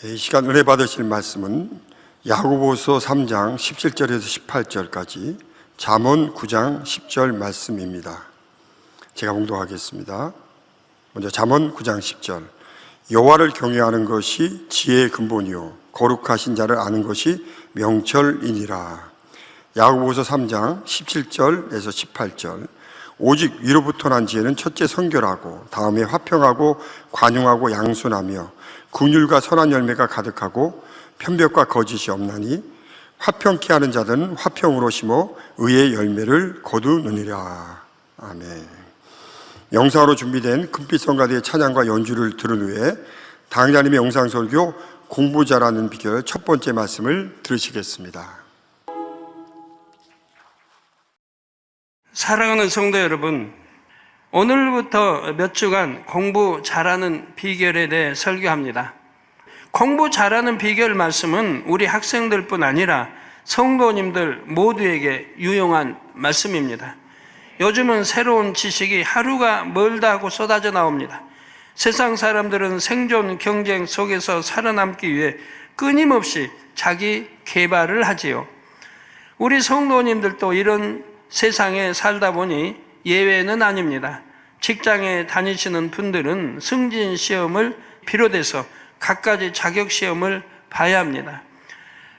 이 시간 은혜 받으실 말씀은 야고보서 3장 17절에서 18절까지 잠언 9장 10절 말씀입니다. 제가 봉독하겠습니다. 먼저 잠언 9장 10절. 여호와를 경외하는 것이 지혜의 근본이요 거룩하신 자를 아는 것이 명철이니라. 야고보서 3장 17절에서 18절. 오직 위로부터 난 지혜는 첫째 성결하고 다음에 화평하고 관용하고 양순하며 긍휼과 선한 열매가 가득하고 편벽과 거짓이 없나니 화평케 하는 자들은 화평으로 심어 의의 열매를 거두느니라. 아멘. 영상으로 준비된 금빛 성가대의 찬양과 연주를 들은 후에 당자님의 영상 설교 공부 잘하는 비결 첫 번째 말씀을 들으시겠습니다. 사랑하는 성도 여러분, 오늘부터 몇 주간 공부 잘하는 비결에 대해 설교합니다. 공부 잘하는 비결 말씀은 우리 학생들뿐 아니라 성도님들 모두에게 유용한 말씀입니다. 요즘은 새로운 지식이 하루가 멀다 하고 쏟아져 나옵니다. 세상 사람들은 생존 경쟁 속에서 살아남기 위해 끊임없이 자기 개발을 하지요. 우리 성도님들도 이런 세상에 살다 보니 예외는 아닙니다. 직장에 다니시는 분들은 승진 시험을 비롯해서 갖가지 자격 시험을 봐야 합니다.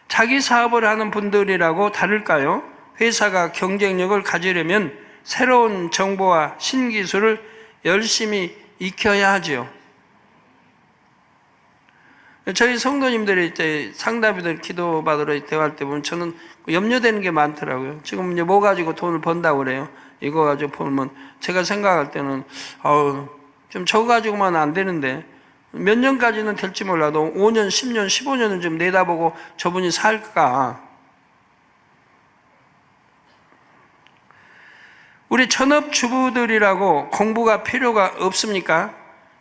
자기 사업을 하는 분들이라고 다를까요? 회사가 경쟁력을 가지려면 새로운 정보와 신기술을 열심히 익혀야 하지요. 저희 성도님들이 이제 상담이들 기도받으러 대화할 때 보면 저는 염려되는 게 많더라고요. 지금 이제 뭐 가지고 돈을 번다고 그래요. 이거 가지고 보면 제가 생각할 때는 좀 저거 가지고만 안 되는데 몇 년까지는 될지 몰라도 5년, 10년, 15년은 좀 내다보고 저분이 살까. 우리 전업주부들이라고 공부가 필요가 없습니까?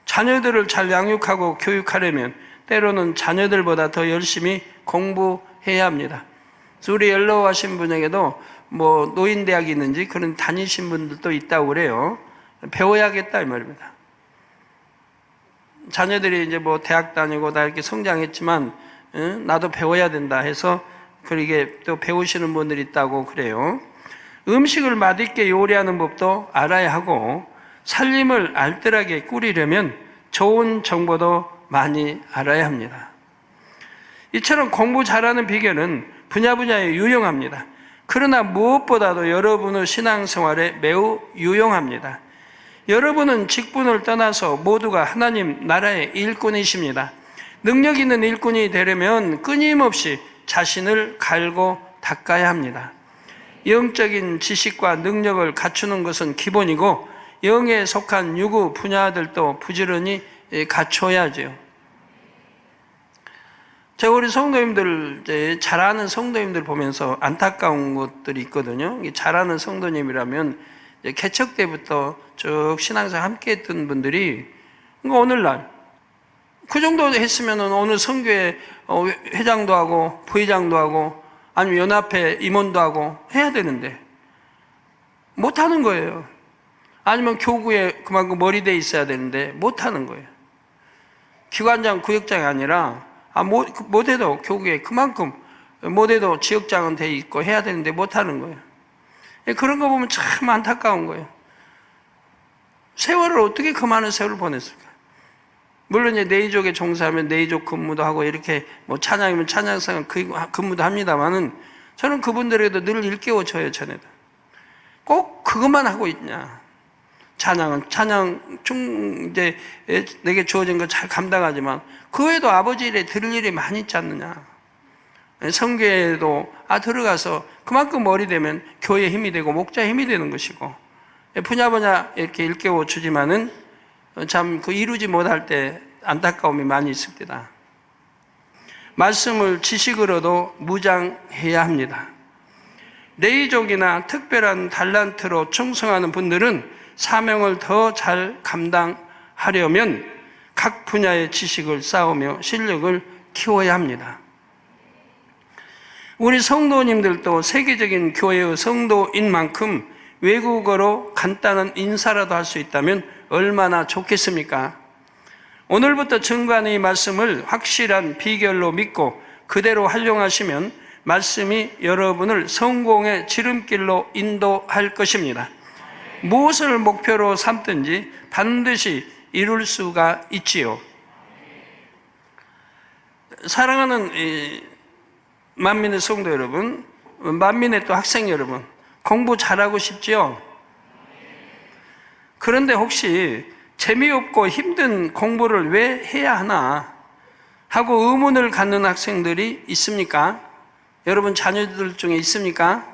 자녀들을 잘 양육하고 교육하려면 때로는 자녀들보다 더 열심히 공부해야 합니다. 그래서 우리 연로 하신 분에게도 뭐 노인대학이 있는지 그런 다니신 분들도 있다고 그래요. 배워야겠다 이 말입니다. 자녀들이 이제 뭐 대학 다니고 다 이렇게 성장했지만 나도 배워야 된다 해서 그렇게 또 배우시는 분들이 있다고 그래요. 음식을 맛있게 요리하는 법도 알아야 하고 살림을 알뜰하게 꾸리려면 좋은 정보도 많이 알아야 합니다. 이처럼 공부 잘하는 비결은 분야에 유용합니다. 그러나 무엇보다도 여러분의 신앙생활에 매우 유용합니다. 여러분은 직분을 떠나서 모두가 하나님 나라의 일꾼이십니다. 능력 있는 일꾼이 되려면 끊임없이 자신을 갈고 닦아야 합니다. 영적인 지식과 능력을 갖추는 것은 기본이고 영에 속한 유구 분야들도 부지런히 갖춰야죠. 제가 우리 성도님들, 잘하는 성도님들 보면서 안타까운 것들이 있거든요. 잘하는 성도님이라면 개척 때부터 쭉 신앙생활 함께 했던 분들이 오늘날 그 정도 했으면 어느 성교회 회장도 하고 부회장도 하고 아니면 연합회 임원도 하고 해야 되는데 못하는 거예요. 아니면 교구에 그만큼 머리돼 있어야 되는데 못하는 거예요. 기관장, 구역장이 아니라 못해도 교구에 그만큼 못해도 지역장은 돼 있고 해야 되는데 못하는 거예요. 그런 거 보면 참 안타까운 거예요. 세월을 어떻게 그 많은 세월을 보냈을까? 물론 이제 내이족에 종사하면 내이족 근무도 하고 이렇게 뭐 찬양이면 찬양상 근무도 합니다만은 저는 그분들에게도 늘 일깨워줘요. 전에도 꼭 그것만 하고 있냐? 찬양은 이제 내게 주어진 거 잘 감당하지만 그 외에도 아버지 일에 들을 일이 많이 있지 않느냐? 성교회에도 들어가서 그만큼 머리 되면 교회에 힘이 되고 목자에 힘이 되는 것이고 분야 이렇게 일깨워 주지만은 참 그 이루지 못할 때 안타까움이 많이 있습니다. 말씀을 지식으로도 무장해야 합니다. 내의족이나 특별한 달란트로 충성하는 분들은 사명을 더 잘 감당하려면 각 분야의 지식을 쌓으며 실력을 키워야 합니다. 우리 성도님들도 세계적인 교회의 성도인 만큼 외국어로 간단한 인사라도 할 수 있다면 얼마나 좋겠습니까? 오늘부터 증거하는 이 말씀을 확실한 비결로 믿고 그대로 활용하시면 말씀이 여러분을 성공의 지름길로 인도할 것입니다. 무엇을 목표로 삼든지 반드시 이룰 수가 있지요. 사랑하는 만민의 성도 여러분, 만민의 또 학생 여러분, 공부 잘하고 싶지요? 그런데 혹시 재미없고 힘든 공부를 왜 해야 하나 하고 의문을 갖는 학생들이 있습니까? 여러분 자녀들 중에 있습니까?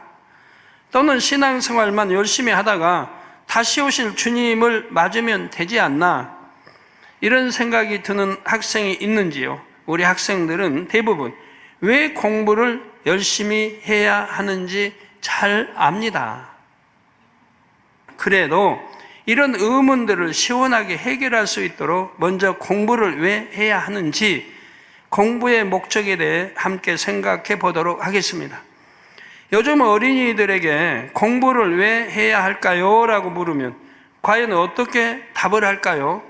또는 신앙생활만 열심히 하다가 다시 오실 주님을 맞으면 되지 않나? 이런 생각이 드는 학생이 있는지요? 우리 학생들은 대부분 왜 공부를 열심히 해야 하는지 잘 압니다. 그래도 이런 의문들을 시원하게 해결할 수 있도록 먼저 공부를 왜 해야 하는지 공부의 목적에 대해 함께 생각해 보도록 하겠습니다. 요즘 어린이들에게 공부를 왜 해야 할까요? 라고 물으면 과연 어떻게 답을 할까요?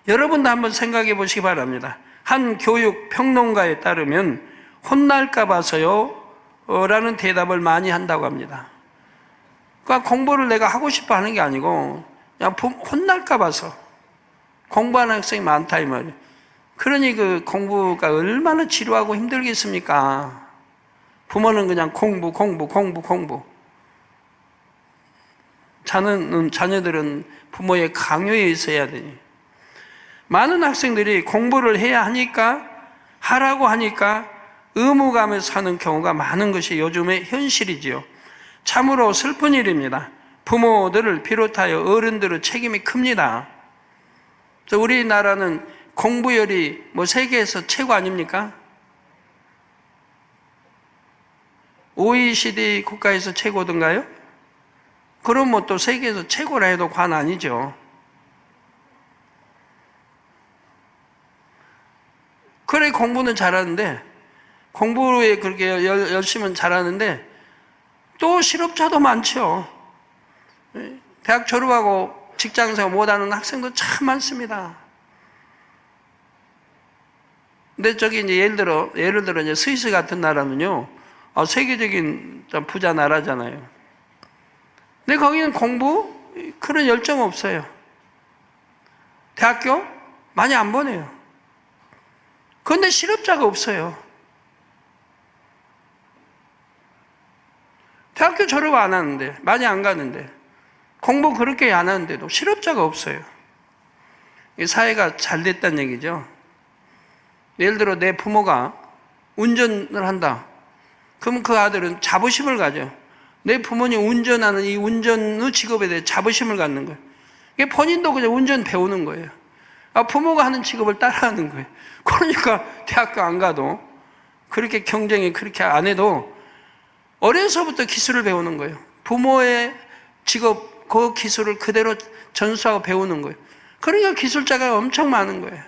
여러분도 한번 생각해 보시기 바랍니다. 한 교육 평론가에 따르면 혼날까 봐서요 라는 대답을 많이 한다고 합니다. 그러니까 공부를 내가 하고 싶어 하는 게 아니고 그냥 혼날까 봐서 공부하는 학생이 많다 이 말이에요. 그러니 그 공부가 얼마나 지루하고 힘들겠습니까? 부모는 그냥 공부. 자녀들은 부모의 강요에 있어야 되니. 많은 학생들이 공부를 해야 하니까, 하라고 하니까 의무감에 사는 경우가 많은 것이 요즘의 현실이지요. 참으로 슬픈 일입니다. 부모들을 비롯하여 어른들의 책임이 큽니다. 우리나라는 공부열이 세계에서 최고 아닙니까? OECD 국가에서 최고든가요? 그럼 또 세계에서 최고라 해도 관 아니죠. 그래 공부는 잘하는데 공부에 그렇게 열심히 잘하는데 또 실업자도 많죠. 대학 졸업하고 직장생활 못하는 학생도 참 많습니다. 근데 저기 이제 예를 들어 이제 스위스 같은 나라는요, 세계적인 부자 나라잖아요. 근데 거기는 공부 그런 열정 없어요. 대학교 많이 안 보내요. 그런데 실업자가 없어요. 대학교 졸업 안 하는데, 많이 안 가는데, 공부 그렇게 안 하는데도 실업자가 없어요. 사회가 잘 됐다는 얘기죠. 예를 들어 내 부모가 운전을 한다. 그러면 그 아들은 자부심을 가져. 내 부모님 운전하는 이 운전의 직업에 대해 자부심을 갖는 거예요. 본인도 그냥 운전 배우는 거예요. 부모가 하는 직업을 따라하는 거예요. 그러니까 대학교 안 가도 그렇게 경쟁이 그렇게 안 해도 어려서부터 기술을 배우는 거예요. 부모의 직업, 그 기술을 그대로 전수하고 배우는 거예요. 그러니까 기술자가 엄청 많은 거예요.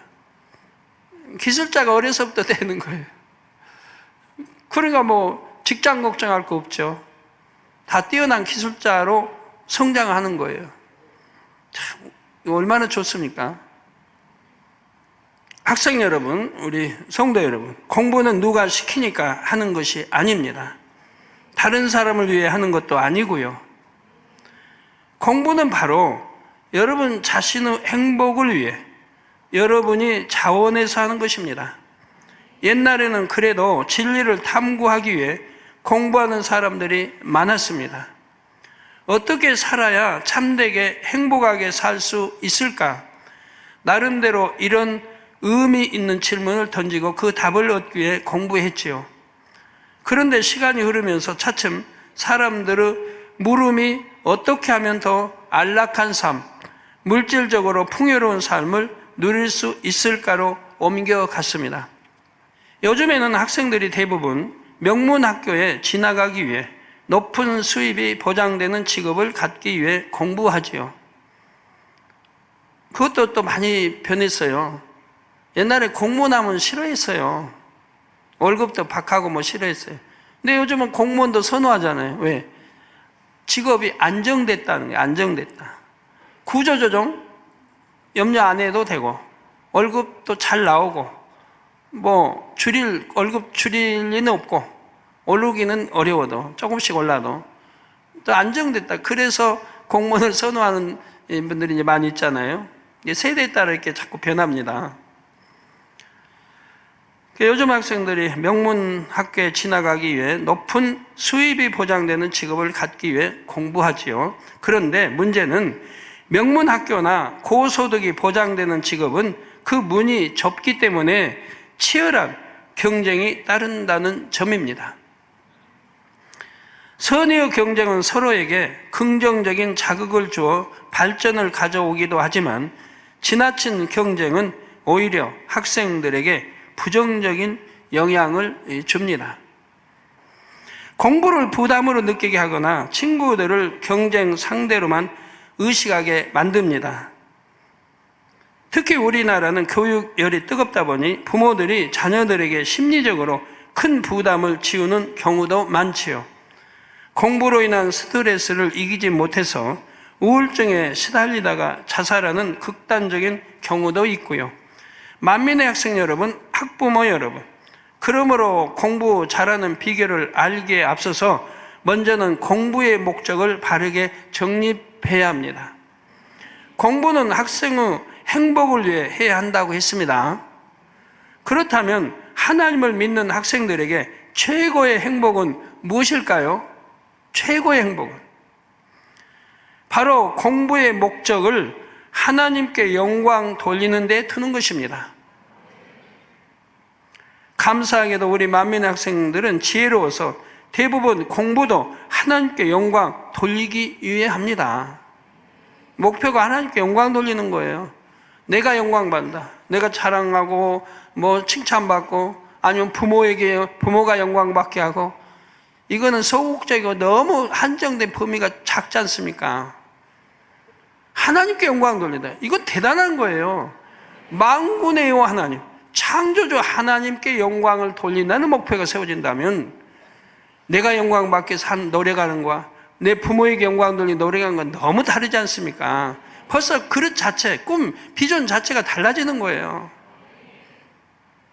기술자가 어려서부터 되는 거예요. 그러니까 직장 걱정할 거 없죠. 다 뛰어난 기술자로 성장하는 거예요. 참, 얼마나 좋습니까? 학생 여러분, 우리 성도 여러분, 공부는 누가 시키니까 하는 것이 아닙니다. 다른 사람을 위해 하는 것도 아니고요. 공부는 바로 여러분 자신의 행복을 위해 여러분이 자원해서 하는 것입니다. 옛날에는 그래도 진리를 탐구하기 위해 공부하는 사람들이 많았습니다. 어떻게 살아야 참되게 행복하게 살 수 있을까? 나름대로 이런 의미 있는 질문을 던지고 그 답을 얻기 위해 공부했지요. 그런데 시간이 흐르면서 차츰 사람들의 물음이 어떻게 하면 더 안락한 삶, 물질적으로 풍요로운 삶을 누릴 수 있을까로 옮겨갔습니다. 요즘에는 학생들이 대부분 명문학교에 진학하기 위해 높은 수입이 보장되는 직업을 갖기 위해 공부하지요. 그것도 또 많이 변했어요. 옛날에 공무원하면 싫어했어요. 월급도 박하고 싫어했어요. 근데 요즘은 공무원도 선호하잖아요. 왜? 직업이 안정됐다는 거예요. 안정됐다. 구조조정 염려 안 해도 되고, 월급도 잘 나오고, 월급 줄일 리는 없고, 오르기는 어려워도, 조금씩 올라도, 또 안정됐다. 그래서 공무원을 선호하는 분들이 이제 많이 있잖아요. 세대에 따라 이렇게 자꾸 변합니다. 요즘 학생들이 명문 학교에 진학하기 위해 높은 수입이 보장되는 직업을 갖기 위해 공부하지요. 그런데 문제는 명문 학교나 고소득이 보장되는 직업은 그 문이 좁기 때문에 치열한 경쟁이 따른다는 점입니다. 선의의 경쟁은 서로에게 긍정적인 자극을 주어 발전을 가져오기도 하지만 지나친 경쟁은 오히려 학생들에게 부정적인 영향을 줍니다. 공부를 부담으로 느끼게 하거나 친구들을 경쟁 상대로만 의식하게 만듭니다. 특히 우리나라는 교육열이 뜨겁다 보니 부모들이 자녀들에게 심리적으로 큰 부담을 지우는 경우도 많지요. 공부로 인한 스트레스를 이기지 못해서 우울증에 시달리다가 자살하는 극단적인 경우도 있고요. 만민의 학생 여러분, 학부모 여러분, 그러므로 공부 잘하는 비결을 알기에 앞서서 먼저는 공부의 목적을 바르게 정립해야 합니다. 공부는 학생의 행복을 위해 해야 한다고 했습니다. 그렇다면 하나님을 믿는 학생들에게 최고의 행복은 무엇일까요? 최고의 행복은 바로 공부의 목적을 하나님께 영광 돌리는 데 두는 것입니다. 감사하게도 우리 만민의 학생들은 지혜로워서 대부분 공부도 하나님께 영광 돌리기 위해 합니다. 목표가 하나님께 영광 돌리는 거예요. 내가 영광 받는다. 내가 자랑하고 칭찬받고 아니면 부모가 영광 받게 하고, 이거는 소극적이고 너무 한정된 범위가 작지 않습니까? 하나님께 영광 돌린다. 이건 대단한 거예요. 만군의 여호와 하나님, 창조주 하나님께 영광을 돌린다는 목표가 세워진다면 내가 영광 받기 위해서 노력하는 거와 내 부모에게 영광 돌리는 노력하는 건 너무 다르지 않습니까? 벌써 그릇 자체, 꿈, 비전 자체가 달라지는 거예요.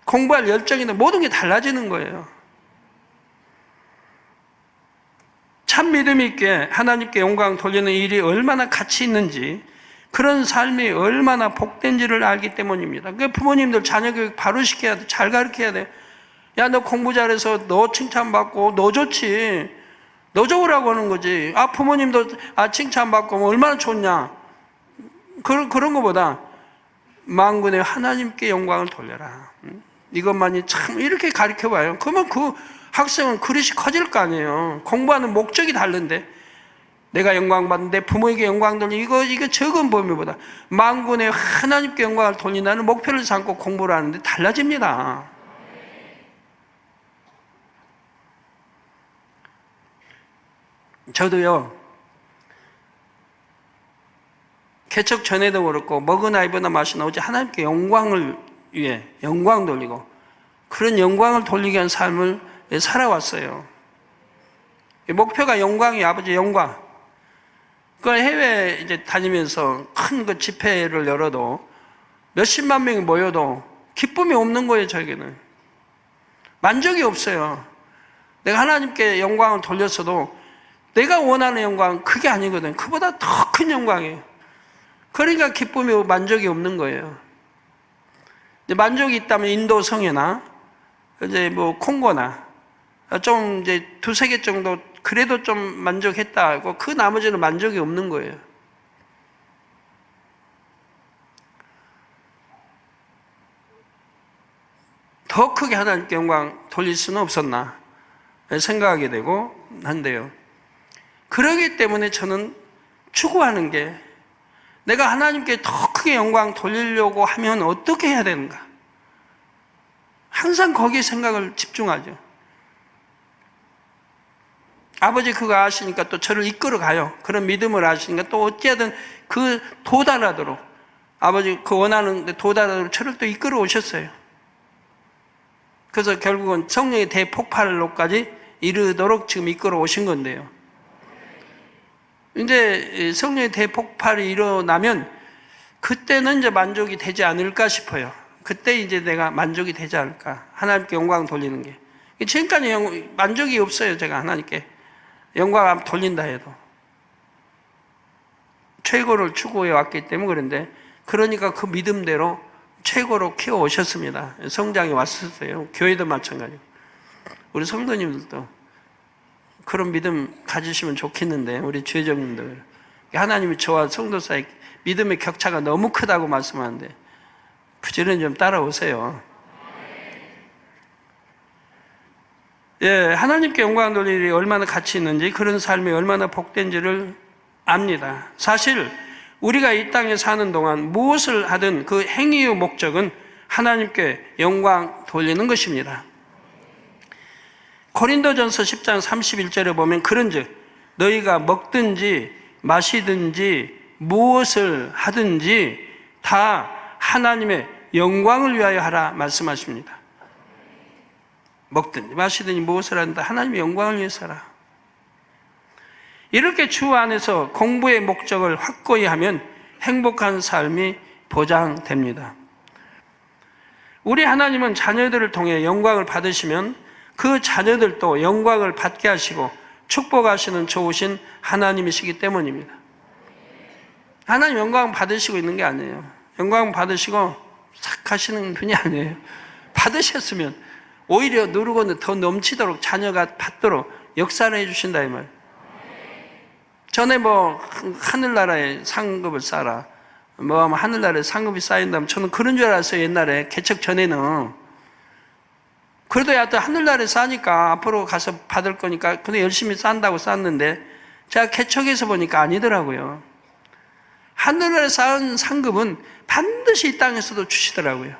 공부할 열정이나 모든 게 달라지는 거예요. 참 믿음 있게 하나님께 영광 돌리는 일이 얼마나 가치 있는지, 그런 삶이 얼마나 복된지를 알기 때문입니다. 그 부모님들 자녀 교육 바로 시켜야 돼. 잘 가르쳐야 돼. 야, 너 공부 잘해서 너 칭찬받고 너 좋지. 너 좋으라고 하는 거지. 부모님도 칭찬받고 얼마나 좋냐. 그런 것보다 만군의 하나님께 영광을 돌려라. 이것만이 참 이렇게 가르쳐봐요. 그러면 그 학생은 그릇이 커질 거 아니에요. 공부하는 목적이 다른데, 내가 영광 받는데 부모에게 영광 돌리는 이거 적은 범위보다 만군의 하나님께 영광을 돌린다는 목표를 삼고 공부를 하는데 달라집니다. 저도요, 개척 전에도 그렇고 먹으나 입으나 마시나 오직 하나님께 영광을 위해 영광 돌리고 그런 영광을 돌리기 위한 삶을 살아왔어요. 목표가 영광이 아버지 영광. 그 해외 이제 다니면서 큰 그 집회를 열어도 몇십만 명이 모여도 기쁨이 없는 거예요, 저에게는. 만족이 없어요. 내가 하나님께 영광을 돌렸어도 내가 원하는 영광은 그게 아니거든. 그보다 더 큰 영광이에요. 그러니까 기쁨이 만족이 없는 거예요. 이제 만족이 있다면 인도 성회나 이제 콩고나 좀 이제 두세 개 정도 그래도 좀 만족했다 하고 그 나머지는 만족이 없는 거예요. 더 크게 하나님께 영광 돌릴 수는 없었나 생각하게 되고 한데요. 그러기 때문에 저는 추구하는 게, 내가 하나님께 더 크게 영광 돌리려고 하면 어떻게 해야 되는가? 항상 거기에 생각을 집중하죠. 아버지 그거 아시니까 또 저를 이끌어 가요. 그런 믿음을 아시니까 또 어찌하든 그 도달하도록, 아버지 그 원하는 데 도달하도록 저를 또 이끌어 오셨어요. 그래서 결국은 성령의 대폭발로까지 이르도록 지금 이끌어 오신 건데요. 이제 성령의 대폭발이 일어나면 그때는 이제 만족이 되지 않을까 싶어요. 그때 이제 내가 만족이 되지 않을까. 하나님께 영광 돌리는 게. 지금까지 만족이 없어요. 제가 하나님께 영광 돌린다 해도. 최고를 추구해 왔기 때문에 그런데, 그러니까 그 믿음대로 최고로 키워 오셨습니다. 성장이 왔었어요. 교회도 마찬가지고. 우리 성도님들도 그런 믿음 가지시면 좋겠는데, 우리 주회장님들. 하나님이 저와 성도 사이 믿음의 격차가 너무 크다고 말씀하는데, 부지런히 좀 따라오세요. 예, 하나님께 영광 돌릴 일이 얼마나 가치 있는지, 그런 삶이 얼마나 복된지를 압니다. 사실 우리가 이 땅에 사는 동안 무엇을 하든 그 행위의 목적은 하나님께 영광 돌리는 것입니다. 고린도전서 10장 31절에 보면 그런즉 너희가 먹든지 마시든지 무엇을 하든지 다 하나님의 영광을 위하여 하라 말씀하십니다. 먹든지 마시든지 무엇을 하든지 하나님의 영광을 위해서 하라. 이렇게 주 안에서 공부의 목적을 확고히 하면 행복한 삶이 보장됩니다. 우리 하나님은 자녀들을 통해 영광을 받으시면 그 자녀들도 영광을 받게 하시고 축복하시는 좋으신 하나님이시기 때문입니다. 하나님 영광 받으시고 있는 게 아니에요. 영광 받으시고 싹 하시는 분이 아니에요. 받으셨으면 오히려 누르고는 더 넘치도록 자녀가 받도록 역사를 해주신다 이 말. 전에 하늘나라에 상급을 쌓아라. 하늘나라에 상급이 쌓인다면 저는 그런 줄 알았어요. 옛날에 개척 전에는. 그래도 하여튼 하늘나라에 쌓으니까 앞으로 가서 받을 거니까 근데 열심히 쌓는다고 쌓았는데 제가 개척해서 보니까 아니더라고요. 하늘나라에 쌓은 상급은 반드시 이 땅에서도 주시더라고요.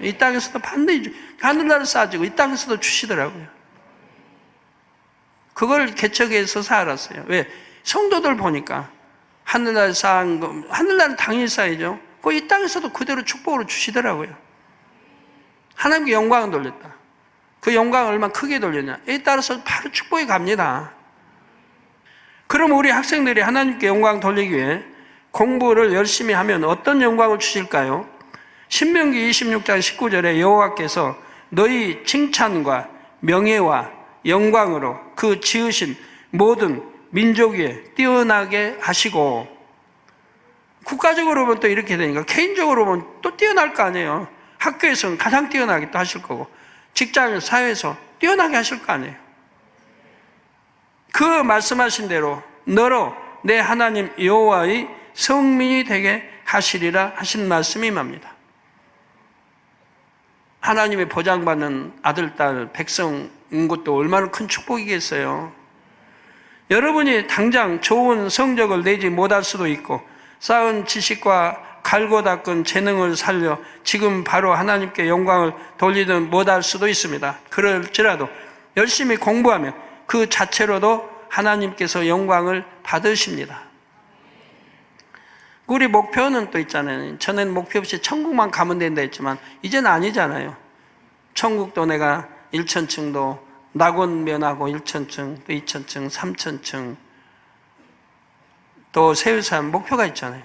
이 땅에서도 반드시 하늘나라에 쌓아지고 이 땅에서도 주시더라고요. 그걸 개척해서 알았어요. 왜? 성도들 보니까 하늘나라에 쌓은 거, 하늘나라는 당연히 쌓이죠. 이 땅에서도 그대로 축복으로 주시더라고요. 하나님께 영광을 돌렸다. 그 영광을 얼마나 크게 돌렸냐에 따라서 바로 축복이 갑니다. 그럼 우리 학생들이 하나님께 영광 돌리기 위해 공부를 열심히 하면 어떤 영광을 주실까요? 신명기 26장 19절에 여호와께서 너희 칭찬과 명예와 영광으로 그 지으신 모든 민족 위에 뛰어나게 하시고, 국가적으로 보면 또 이렇게 되니까 개인적으로 보면 또 뛰어날 거 아니에요. 학교에서는 가장 뛰어나게 또 하실 거고 직장에서 사회에서 뛰어나게 하실 거 아니에요. 그 말씀하신 대로 너로 내 하나님 여호와의 성민이 되게 하시리라 하신 말씀이 맙니다. 하나님의 보장받는 아들, 딸, 백성인 것도 얼마나 큰 축복이겠어요. 여러분이 당장 좋은 성적을 내지 못할 수도 있고 쌓은 지식과 갈고 닦은 재능을 살려 지금 바로 하나님께 영광을 돌리든 못할 수도 있습니다. 그럴지라도 열심히 공부하면 그 자체로도 하나님께서 영광을 받으십니다. 우리 목표는 또 있잖아요. 전에는 목표 없이 천국만 가면 된다 했지만 이제는 아니잖아요. 천국도 내가 1,000층도 낙원면하고 1,000층, 또 2,000층, 3,000층 또 세울 사람 목표가 있잖아요.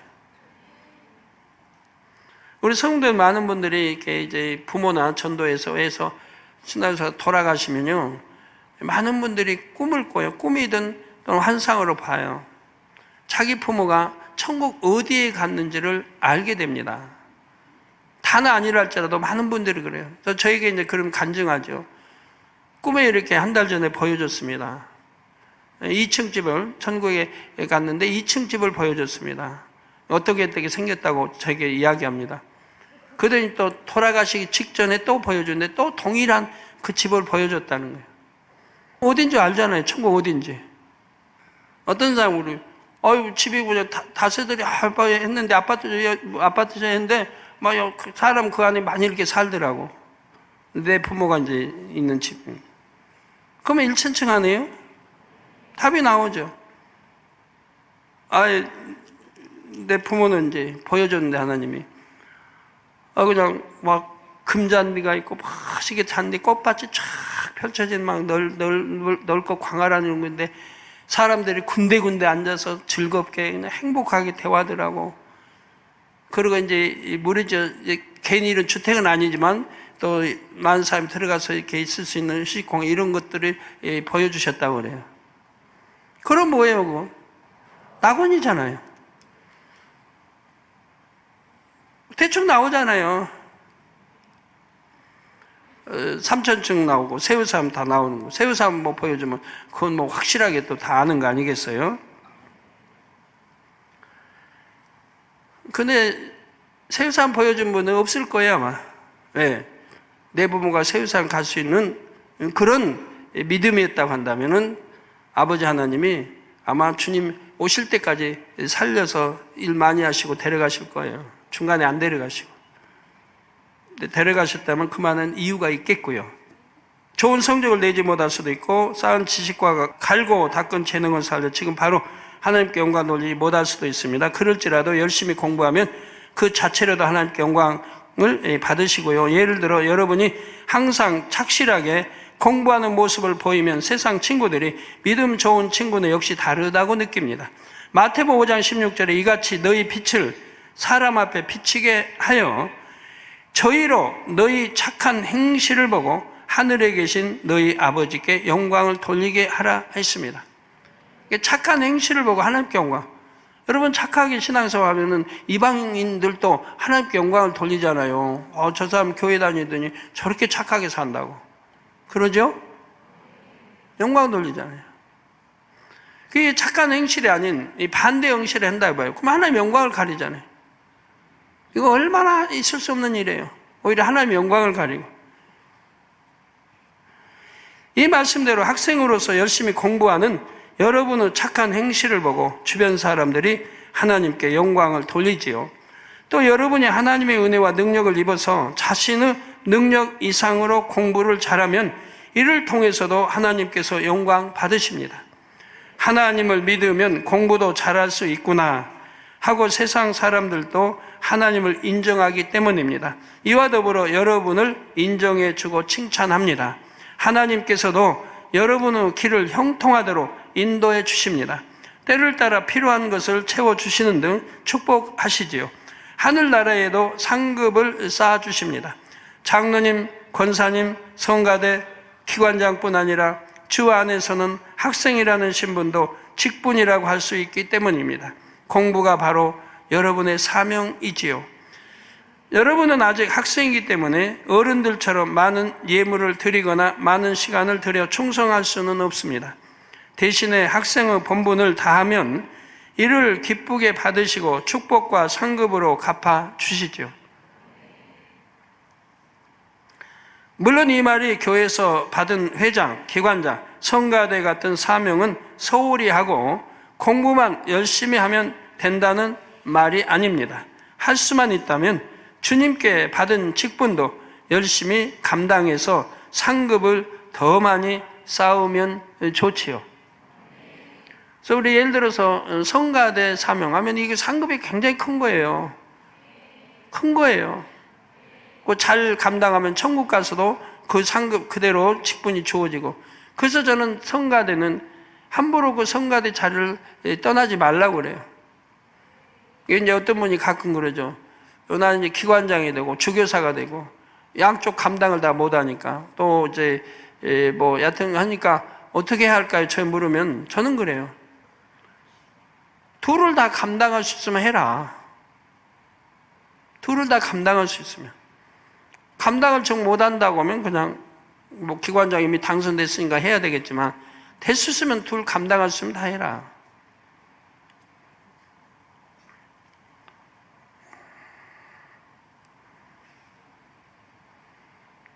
우리 성도들 많은 분들이 이렇게 이제 부모나 전도에서 해서 신앙에서 돌아가시면요, 많은 분들이 꿈을 꿔요. 꿈이든 또는 환상으로 봐요. 자기 부모가 천국 어디에 갔는지를 알게 됩니다. 다는 아니랄지라도 많은 분들이 그래요. 저에게 이제 그런 간증하죠. 꿈에 이렇게 한 달 전에 보여줬습니다. 2층 집을, 천국에 갔는데 2층 집을 보여줬습니다. 어떻게 생겼다고 저에게 이야기합니다. 그러더니 또 돌아가시기 직전에 또 보여줬는데 또 동일한 그 집을 보여줬다는 거예요. 어딘지 알잖아요. 천국 어딘지. 어떤 사람 우리 집이 그냥 다세들이 했는데 아파트 했는데 막 사람 그 안에 많이 이렇게 살더라고. 내 부모가 이제 있는 집. 그러면 1,000층 아니에요? 답이 나오죠. 내 부모는 이제 보여줬는데 하나님이 그냥 막 금잔디가 있고 멋있게 잔디 꽃밭이 쫙 펼쳐진 막 넓고 광활한 건데 사람들이 군데군데 앉아서 즐겁게 그냥 행복하게 대화들하고 그리고 이제 무리죠. 괜히 이런 주택은 아니지만 또 많은 사람이 들어가서 이렇게 있을 수 있는 시공 이런 것들을 보여주셨다고 그래요. 그럼 뭐예요, 그거? 낙원이잖아요. 대충 나오잖아요. 3,000층 나오고 새우삼 다 나오는 거. 새우삼 뭐 보여주면 그건 뭐 확실하게 또 다 아는 거 아니겠어요? 근데 새우삼 보여준 분은 없을 거예요, 아마. 왜? 내 부모가 새우산 갈 수 있는 그런 믿음이었다고 한다면은 아버지 하나님이 아마 주님 오실 때까지 살려서 일 많이 하시고 데려가실 거예요. 중간에 안 데려가시고. 근데 데려가셨다면 그만한 이유가 있겠고요. 좋은 성적을 내지 못할 수도 있고 쌓은 지식과 갈고 닦은 재능을 살려 지금 바로 하나님께 영광 돌리지 못할 수도 있습니다. 그럴지라도 열심히 공부하면 그 자체로도 하나님께 영광을 받으시고요. 예를 들어 여러분이 항상 착실하게 공부하는 모습을 보이면 세상 친구들이 믿음 좋은 친구는 역시 다르다고 느낍니다. 마태복음 5장 16절에 이같이 너희 빛을 사람 앞에 비치게 하여 저희로 너희 착한 행실을 보고 하늘에 계신 너희 아버지께 영광을 돌리게 하라 했습니다. 착한 행실을 보고 하나님께 영광. 여러분 착하게 신앙생활하면은 이방인들도 하나님께 영광을 돌리잖아요. 저 사람 교회 다니더니 저렇게 착하게 산다고. 그러죠? 영광 돌리잖아요. 그게 착한 행실이 아닌 이 반대 행실을 한다 해봐요. 그럼 하나님의 영광을 가리잖아요. 이거 얼마나 있을 수 없는 일이에요. 오히려 하나님의 영광을 가리고. 이 말씀대로 학생으로서 열심히 공부하는 여러분의 착한 행실을 보고 주변 사람들이 하나님께 영광을 돌리지요. 또 여러분이 하나님의 은혜와 능력을 입어서 자신의 능력 이상으로 공부를 잘하면 이를 통해서도 하나님께서 영광 받으십니다. 하나님을 믿으면 공부도 잘할 수 있구나 하고 세상 사람들도 하나님을 인정하기 때문입니다. 이와 더불어 여러분을 인정해 주고 칭찬합니다. 하나님께서도 여러분의 길을 형통하도록 인도해 주십니다. 때를 따라 필요한 것을 채워주시는 등 축복하시지요. 하늘나라에도 상급을 쌓아주십니다. 장로님, 권사님, 성가대, 기관장뿐 아니라 주 안에서는 학생이라는 신분도 직분이라고 할 수 있기 때문입니다. 공부가 바로 여러분의 사명이지요. 여러분은 아직 학생이기 때문에 어른들처럼 많은 예물을 드리거나 많은 시간을 들여 충성할 수는 없습니다. 대신에 학생의 본분을 다하면 이를 기쁘게 받으시고 축복과 상급으로 갚아 주시죠. 물론 이 말이 교회에서 받은 회장, 기관장, 성가대 같은 사명은 소홀히 하고 공부만 열심히 하면 된다는 말이 아닙니다. 할 수만 있다면 주님께 받은 직분도 열심히 감당해서 상급을 더 많이 쌓으면 좋지요. 그래서 우리 예를 들어서 성가대 사명하면 이게 상급이 굉장히 큰 거예요. 큰 거예요. 잘 감당하면 천국 가서도 그 상급 그대로 직분이 주어지고. 그래서 저는 성가대는 함부로 그 성가대 자리를 떠나지 말라고 그래요. 이제 어떤 분이 가끔 그러죠. 나는 이제 기관장이 되고 주교사가 되고 양쪽 감당을 다 못하니까 또 이제 뭐 여튼 하니까 어떻게 해야 할까요? 저희 물으면 저는 그래요. 둘을 다 감당할 수 있으면 해라. 둘을 다 감당할 수 있으면. 감당을 정 못한다고 하면 그냥 뭐 기관장 이미 당선됐으니까 해야 되겠지만 될 수 있으면 둘 감당할 수 있으면 다 해라.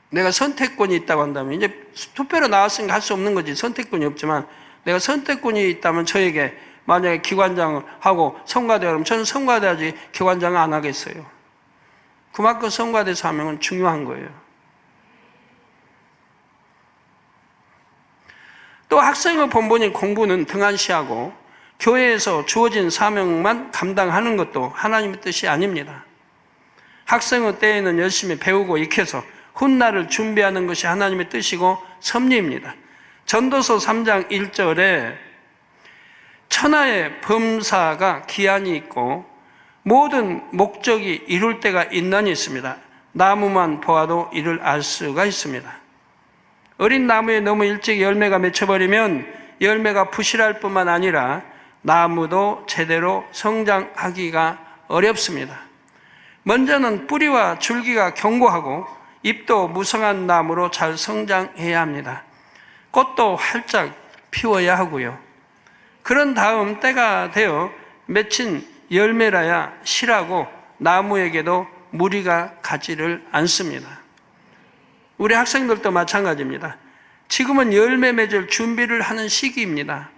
내가 선택권이 있다고 한다면 이제 투표로 나왔으니까 할 수 없는 거지. 선택권이 없지만 내가 선택권이 있다면 저에게 만약에 기관장을 하고 성가대 하면 저는 성가대 하지 기관장을 안 하겠어요. 그만큼 성가대 사명은 중요한 거예요. 또 학생의 본분인 공부는 등한시하고 교회에서 주어진 사명만 감당하는 것도 하나님의 뜻이 아닙니다. 학생의 때에는 열심히 배우고 익혀서 훗날을 준비하는 것이 하나님의 뜻이고 섭리입니다. 전도서 3장 1절에 천하의 범사가 기한이 있고 모든 목적이 이룰 때가 있나니 있습니다. 나무만 보아도 이를 알 수가 있습니다. 어린 나무에 너무 일찍 열매가 맺혀버리면 열매가 부실할 뿐만 아니라 나무도 제대로 성장하기가 어렵습니다. 먼저는 뿌리와 줄기가 견고하고 잎도 무성한 나무로 잘 성장해야 합니다. 꽃도 활짝 피워야 하고요. 그런 다음 때가 되어 맺힌 열매라야 실하고 나무에게도 무리가 가지를 않습니다. 우리 학생들도 마찬가지입니다. 지금은 열매 맺을 준비를 하는 시기입니다.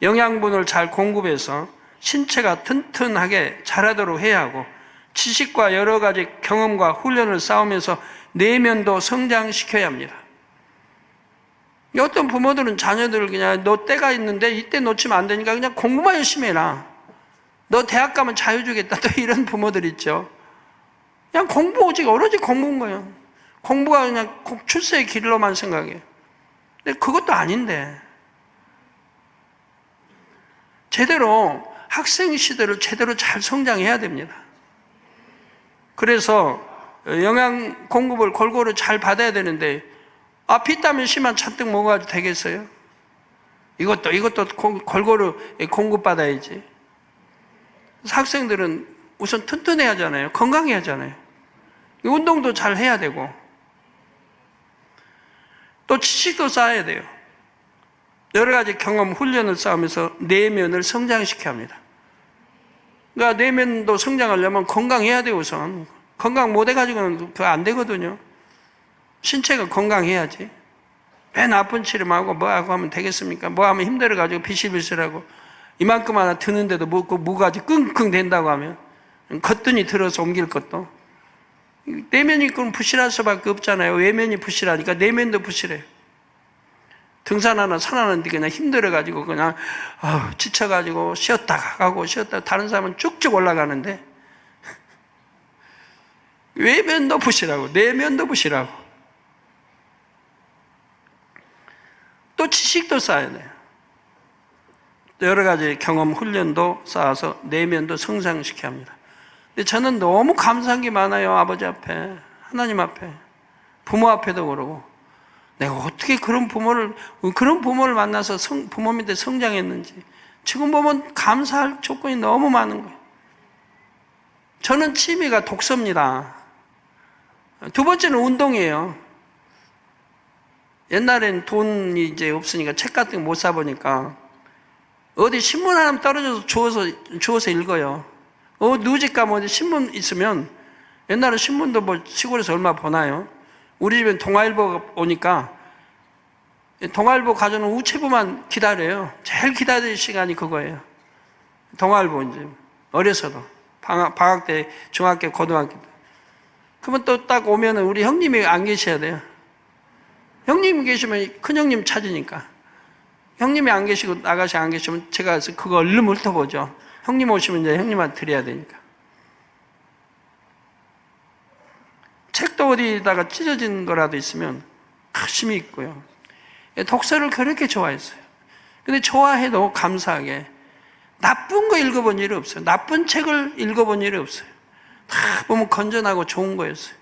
영양분을 잘 공급해서 신체가 튼튼하게 자라도록 해야 하고 지식과 여러 가지 경험과 훈련을 쌓으면서 내면도 성장시켜야 합니다. 어떤 부모들은 자녀들을 그냥 너 때가 있는데 이때 놓치면 안 되니까 그냥 공부만 열심히 해라. 너 대학 가면 자유 주겠다. 또 이런 부모들 있죠. 그냥 공부 오직 오로지 공부인 거예요. 공부가 그냥 출세의 길로만 생각해요. 근데 그것도 아닌데 제대로 학생 시대를 제대로 잘 성장해야 됩니다. 그래서 영양 공급을 골고루 잘 받아야 되는데 비타민 C만 잔뜩 먹어가지고 되겠어요? 이것도 골고루 공급받아야지. 학생들은 우선 튼튼해야 하잖아요. 건강해야 하잖아요. 운동도 잘 해야 되고 또 지식도 쌓아야 돼요. 여러 가지 경험, 훈련을 쌓으면서 내면을 성장시켜야 합니다. 그러니까 내면도 성장하려면 건강해야 돼요. 우선 건강 못해가지고는 그거 안 되거든요. 신체가 건강해야지. 맨 아픈 치료하고 뭐하고 하면 되겠습니까? 뭐하면 힘들어가지고 비실비실하고 이만큼 하나 드는데도 무가지 끙끙 된다고 하면 겉등이 들어서 옮길 것도 내면이 그럼 부실할 수밖에 없잖아요. 외면이 부실하니까 내면도 부실해요. 등산하나 산하는데 그냥 힘들어가지고 그냥 지쳐가지고 쉬었다가 가고 쉬었다가 다른 사람은 쭉쭉 올라가는데 외면도 부실하고 내면도 부실하고 또 지식도 쌓아야 돼요. 여러 가지 경험, 훈련도 쌓아서 내면도 성장시켜야 합니다. 근데 저는 너무 감사한 게 많아요. 아버지 앞에, 하나님 앞에, 부모 앞에도 그러고 내가 어떻게 그런 부모를 만나서 부모 밑에 성장했는지 지금 보면 감사할 조건이 너무 많은 거예요. 저는 취미가 독서입니다. 두 번째는 운동이에요. 옛날엔 돈이 이제 없으니까 책 같은 거 못 사보니까 어디 신문 하나 떨어져서 주워서 읽어요. 누집 가면 어디 신문 있으면 옛날에 신문도 뭐 시골에서 얼마 보나요? 우리 집엔 동아일보 오니까 동아일보 가져오는 우체부만 기다려요. 제일 기다릴 시간이 그거예요. 동아일보 이제 어려서도 방학 때 중학교 고등학교 때 그러면 또 딱 오면은 우리 형님이 안 계셔야 돼요. 형님 계시면 큰형님 찾으니까 형님이 안 계시고 아가씨 안 계시면 제가 그거 얼른 훑어보죠. 형님 오시면 이제 형님한테 드려야 되니까. 책도 어디다가 찢어진 거라도 있으면 열심히 읽고요. 독서를 그렇게 좋아했어요. 근데 좋아해도 감사하게 나쁜 거 읽어본 일이 없어요. 나쁜 책을 읽어본 일이 없어요. 다 보면 건전하고 좋은 거였어요.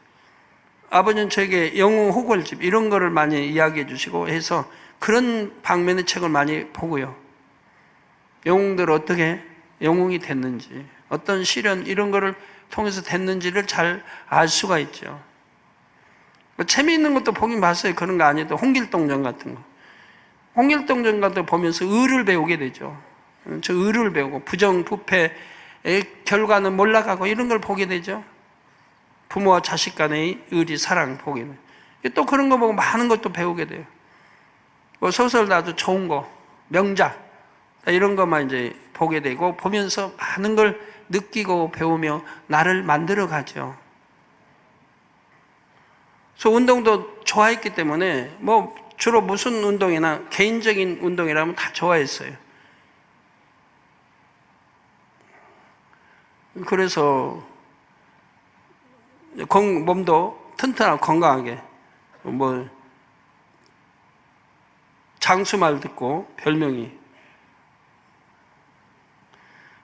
아버지는 저에게 영웅 호걸집 이런 거를 많이 이야기해 주시고 해서 그런 방면의 책을 많이 보고요. 영웅들 어떻게 영웅이 됐는지 어떤 시련 이런 거를 통해서 됐는지를 잘 알 수가 있죠. 재미있는 것도 보긴 봤어요. 그런 거 아니어도 홍길동전 같은 거. 홍길동전 같은 거 보면서 의를 배우게 되죠. 저 의를 배우고 부정부패의 결과는 몰라가고 이런 걸 보게 되죠. 부모와 자식 간의 의리, 사랑 보게 돼요. 또 그런 거 보고 많은 것도 배우게 돼요. 뭐 소설도 아주 좋은 거, 명작 이런 것만 이제 보게 되고 보면서 많은 걸 느끼고 배우며 나를 만들어 가죠. 그래서 운동도 좋아했기 때문에 뭐 주로 무슨 운동이나 개인적인 운동이라면 다 좋아했어요. 그래서 몸도 튼튼하고 건강하게 뭐 장수 말 듣고 별명이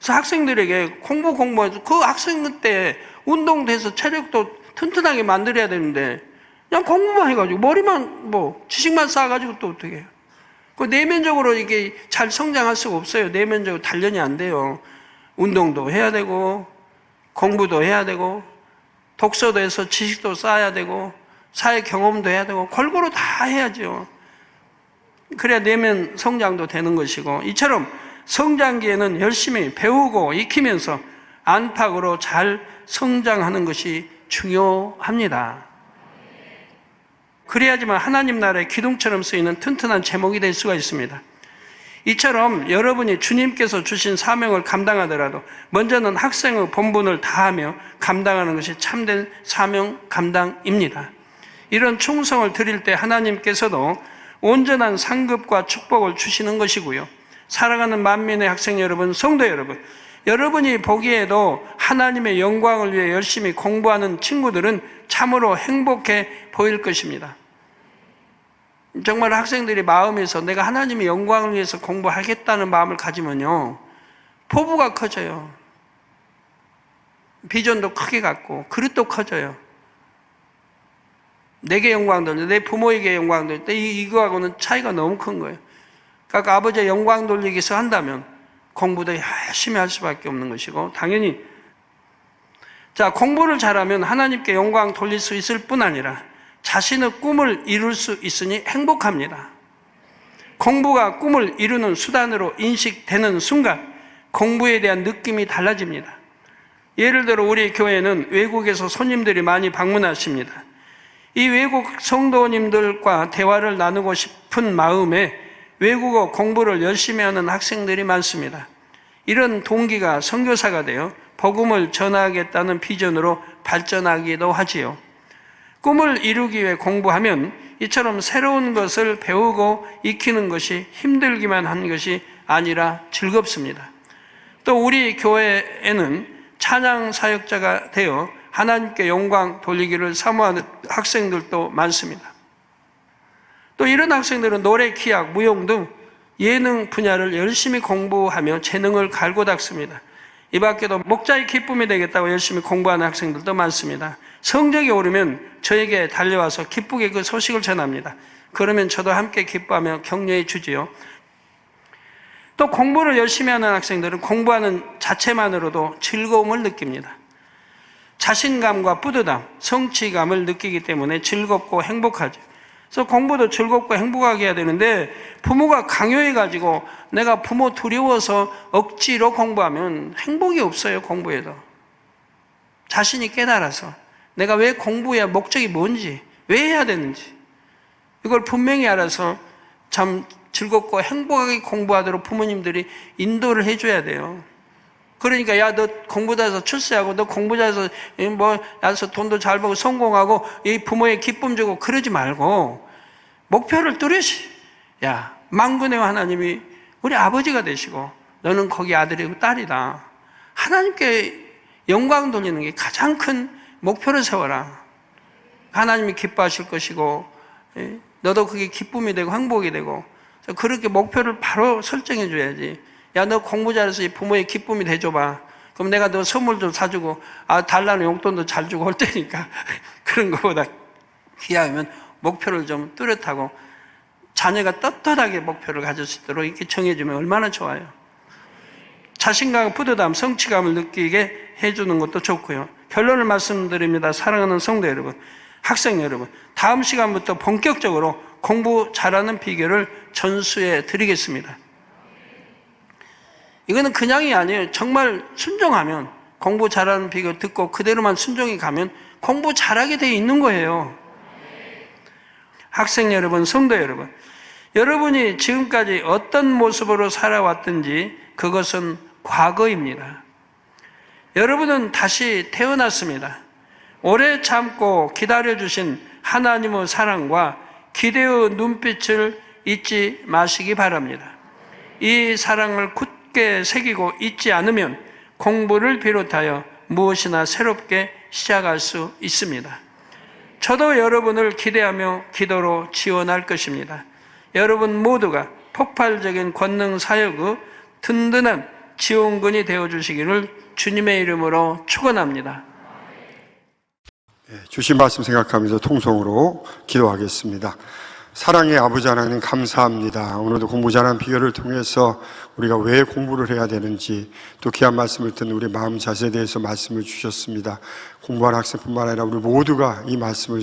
그래서 학생들에게 공부해서 그 학생 때 운동돼서 체력도 튼튼하게 만들어야 되는데 그냥 공부만 해가지고 머리만 지식만 쌓아가지고 또 어떻게 해요? 그 내면적으로 이게 잘 성장할 수가 없어요. 내면적으로 단련이 안 돼요. 운동도 해야 되고 공부도 해야 되고 독서도 해서 지식도 쌓아야 되고 사회 경험도 해야 되고 골고루 다 해야죠. 그래야 내면 성장도 되는 것이고, 이처럼 성장기에는 열심히 배우고 익히면서 안팎으로 잘 성장하는 것이 중요합니다. 그래야지만 하나님 나라의 기둥처럼 쓰이는 튼튼한 제목이 될 수가 있습니다. 이처럼 여러분이 주님께서 주신 사명을 감당하더라도 먼저는 학생의 본분을 다하며 감당하는 것이 참된 사명 감당입니다. 이런 충성을 드릴 때 하나님께서도 온전한 상급과 축복을 주시는 것이고요. 사랑하는 만민의 학생 여러분, 성도 여러분, 여러분이 보기에도 하나님의 영광을 위해 열심히 공부하는 친구들은 참으로 행복해 보일 것입니다. 정말 학생들이 마음에서 내가 하나님의 영광을 위해서 공부하겠다는 마음을 가지면요, 포부가 커져요. 비전도 크게 갖고 그릇도 커져요. 내게 영광 돌릴 때, 내 부모에게 영광 돌릴 때 이거하고는 차이가 너무 큰 거예요. 그러니까 아버지의 영광 돌리기 위해서 한다면 공부도 열심히 할 수밖에 없는 것이고, 당연히 공부를 잘하면 하나님께 영광 돌릴 수 있을 뿐 아니라 자신의 꿈을 이룰 수 있으니 행복합니다. 공부가 꿈을 이루는 수단으로 인식되는 순간 공부에 대한 느낌이 달라집니다. 예를 들어 우리 교회는 외국에서 손님들이 많이 방문하십니다. 이 외국 성도님들과 대화를 나누고 싶은 마음에 외국어 공부를 열심히 하는 학생들이 많습니다. 이런 동기가 선교사가 되어 복음을 전하겠다는 비전으로 발전하기도 하지요. 꿈을 이루기 위해 공부하면 이처럼 새로운 것을 배우고 익히는 것이 힘들기만 한 것이 아니라 즐겁습니다. 또 우리 교회에는 찬양 사역자가 되어 하나님께 영광 돌리기를 사모하는 학생들도 많습니다. 또 이런 학생들은 노래, 기악, 무용 등 예능 분야를 열심히 공부하며 재능을 갈고 닦습니다. 이 밖에도 목자의 기쁨이 되겠다고 열심히 공부하는 학생들도 많습니다. 성적이 오르면 저에게 달려와서 기쁘게 그 소식을 전합니다. 그러면 저도 함께 기뻐하며 격려해 주지요. 또 공부를 열심히 하는 학생들은 공부하는 자체만으로도 즐거움을 느낍니다. 자신감과 뿌듯함, 성취감을 느끼기 때문에 즐겁고 행복하죠. 그래서 공부도 즐겁고 행복하게 해야 되는데, 부모가 강요해가지고 내가 부모 두려워서 억지로 공부하면 행복이 없어요. 공부에도 자신이 깨달아서 내가 왜 공부해야 목적이 뭔지, 왜 해야 되는지 이걸 분명히 알아서 참 즐겁고 행복하게 공부하도록 부모님들이 인도를 해줘야 돼요. 그러니까 야, 너 공부 잘해서 출세하고 너 공부 잘해서 야서 돈도 잘 벌고 성공하고 이 부모의 기쁨 주고 그러지 말고 목표를 뚜렷이, 야, 만군의 하나님이 우리 아버지가 되시고 너는 거기 아들이고 딸이다. 하나님께 영광 돌리는 게 가장 큰 목표를 세워라. 하나님이 기뻐하실 것이고 너도 그게 기쁨이 되고 행복이 되고, 그렇게 목표를 바로 설정해 줘야지. 야, 너 공부 잘해서 이 부모의 기쁨이 돼줘봐. 그럼 내가 너 선물 좀 사주고 달라는 용돈도 잘 주고 올 테니까 그런 것보다 귀하면 목표를 좀 뚜렷하고 자녀가 떳떳하게 목표를 가질 수 있도록 이렇게 정해주면 얼마나 좋아요. 자신감, 뿌듯함, 성취감을 느끼게 해주는 것도 좋고요. 결론을 말씀드립니다. 사랑하는 성도 여러분, 학생 여러분, 다음 시간부터 본격적으로 공부 잘하는 비결을 전수해 드리겠습니다. 이거는 그냥이 아니에요. 정말 순종하면, 공부 잘하는 비결 듣고 그대로만 순종해 가면 공부 잘하게 돼 있는 거예요. 학생 여러분, 성도 여러분, 여러분이 지금까지 어떤 모습으로 살아왔든지 그것은 과거입니다. 여러분은 다시 태어났습니다. 오래 참고 기다려주신 하나님의 사랑과 기대의 눈빛을 잊지 마시기 바랍니다. 이 사랑을 굳게 새기고 잊지 않으면 공부를 비롯하여 무엇이나 새롭게 시작할 수 있습니다. 저도 여러분을 기대하며 기도로 지원할 것입니다. 여러분 모두가 폭발적인 권능 사역의 든든한 지원군이 되어주시기를 주님의 이름으로 축원합니다. 주신 말씀 생각하면서 통성으로 기도하겠습니다. 사랑의 아버지 하나님 감사합니다. 오늘도 공부 잘하는 비결을 통해서 우리가 왜 공부를 해야 되는지 또 귀한 말씀을 듣는 우리 마음 자세에 대해서 말씀을 주셨습니다. 공부하는 학생뿐만 아니라 우리 모두가 이 말씀을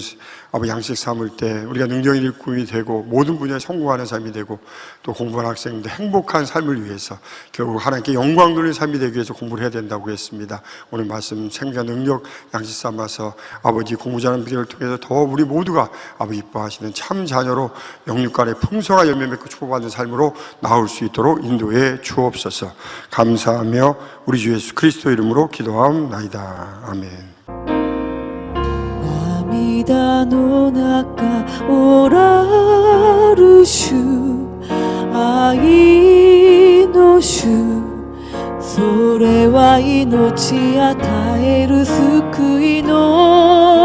양식 삼을 때 우리가 능력 있는 일꾼이 되고 모든 분야에 성공하는 삶이 되고 또 공부하는 학생들 행복한 삶을 위해서 결국 하나님께 영광 돌리는 삶이 되기 위해서 공부를 해야 된다고 했습니다. 오늘 말씀 생각 능력 양식 삼아서 아버지 공부 잘하는 비결을 통해서 더 우리 모두가 아버지 이뻐하시는 참 자녀로 영육간의 풍성한 열매 맺고 축복받는 삶으로 나올 수 있도록 인도해 주옵소서. 감사하며 우리 주 예수 그리스도 이름으로 기도하옵나이다. 아멘. 涙の中おらる主愛の主それは命与える救いの